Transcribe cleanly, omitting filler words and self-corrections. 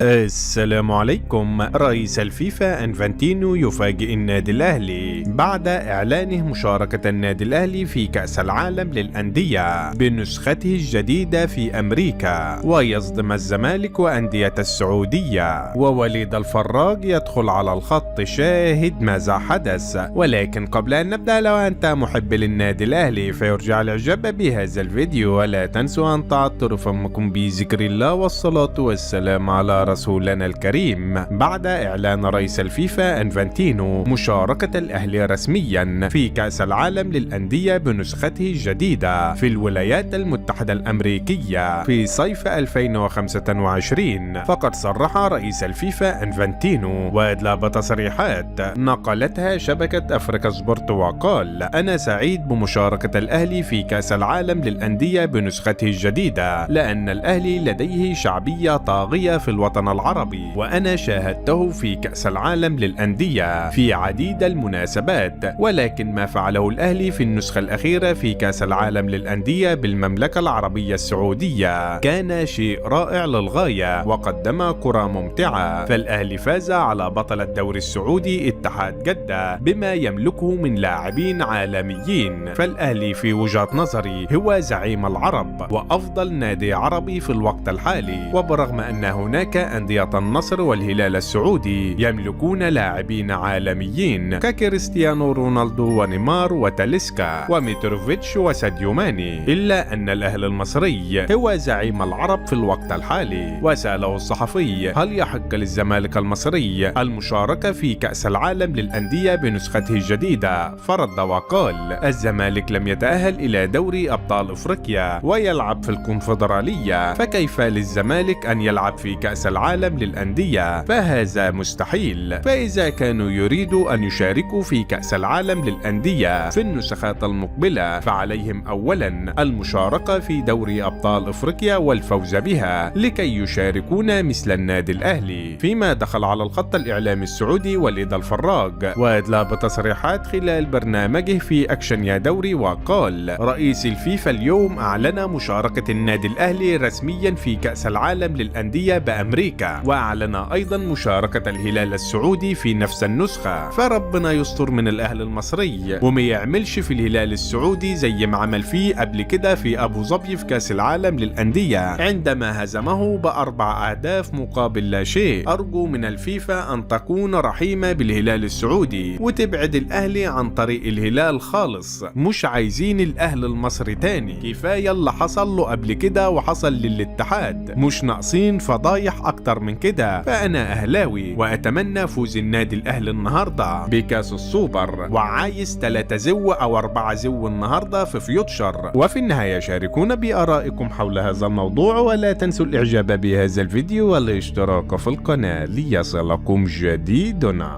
السلام عليكم. رئيس الفيفا انفانتينو يفاجئ النادي الأهلي بعد إعلانه مشاركة النادي الأهلي في كأس العالم للأندية بنسخته الجديدة في أمريكا، ويصدم الزمالك وأندية السعودية. ووليد الفراج يدخل على الخط شاهد ماذا حدث. ولكن قبل أن نبدأ، لو أنت محب للنادي الأهلي فيرجع الإعجاب بهذا الفيديو، ولا تنسوا أن تعطروا فمكم بذكر الله والصلاة والسلام على رسولنا الكريم. بعد إعلان رئيس الفيفا انفانتينو مشاركة الأهلي رسميا في كأس العالم للأندية بنسخته الجديدة في الولايات المتحدة الأمريكية في صيف 2025، فقد صرح رئيس الفيفا انفانتينو وأدلى بتصريحات نقلتها شبكة أفريكا سبورت، وقال: أنا سعيد بمشاركة الأهلي في كأس العالم للأندية بنسخته الجديدة، لأن الأهلي لديه شعبية طاغية في الوطن العربي، وأنا شاهدته في كأس العالم للأندية في عديد المناسبات. ولكن ما فعله الأهلي في النسخة الأخيرة في كأس العالم للأندية بالمملكة العربية السعودية كان شيء رائع للغاية، وقدم كرة ممتعة. فالأهلي فاز على بطل الدوري السعودي اتحاد جدة بما يملكه من لاعبين عالميين. فالأهلي في وجهة نظري هو زعيم العرب وأفضل نادي عربي في الوقت الحالي، وبرغم أن هناك أندية النصر والهلال السعودي يملكون لاعبين عالميين ككريستيانو رونالدو ونيمار وتاليسكا وميتروفيتش وساديو ماني، إلا أن الأهلي المصري هو زعيم العرب في الوقت الحالي. وسأله الصحفي: هل يحق للزمالك المصري المشاركة في كأس العالم للأندية بنسخته الجديدة؟ فرد وقال: الزمالك لم يتأهل إلى دوري أبطال أفريقيا ويلعب في الكونفدرالية، فكيف للزمالك أن يلعب في كأس العالم للأندية؟ فهذا مستحيل. فإذا كانوا يريدوا أن يشاركوا في كأس العالم للأندية في النسخات المقبلة، فعليهم أولا المشاركة في دوري أبطال أفريقيا والفوز بها لكي يشاركون مثل النادي الأهلي. فيما دخل على الخط الإعلامي السعودي وليد الفراج وأدلى بتصريحات خلال برنامجه في أكشن يا دوري، وقال: رئيس الفيفا اليوم أعلن مشاركة النادي الأهلي رسميا في كأس العالم للأندية بأمريكا، وأعلن أيضا مشاركة الهلال السعودي في نفس النسخة. فربنا يستر من الأهلي المصري وما يعملش في الهلال السعودي زي ما عمل فيه قبل كده في أبو ظبي في كأس العالم للأندية عندما هزمه ب4 أهداف مقابل لا شيء. أرجو من الفيفا أن تكون رحيمة بالهلال السعودي وتبعد الأهلي عن طريق الهلال خالص. مش عايزين الأهلي المصري تاني، كفاية اللي حصل له قبل كده وحصل للاتحاد، مش ناقصين فضايح أكتر من كده. فأنا أهلاوي وأتمنى فوز النادي الأهلي النهاردة بكاس السوبر، وعايز 3 زو أو 4 زو النهاردة في فيوتشر. وفي النهاية شاركونا بآرائكم حول هذا الموضوع، ولا تنسوا الإعجاب بهذا الفيديو والاشتراك في القناة ليصلكم جديدنا.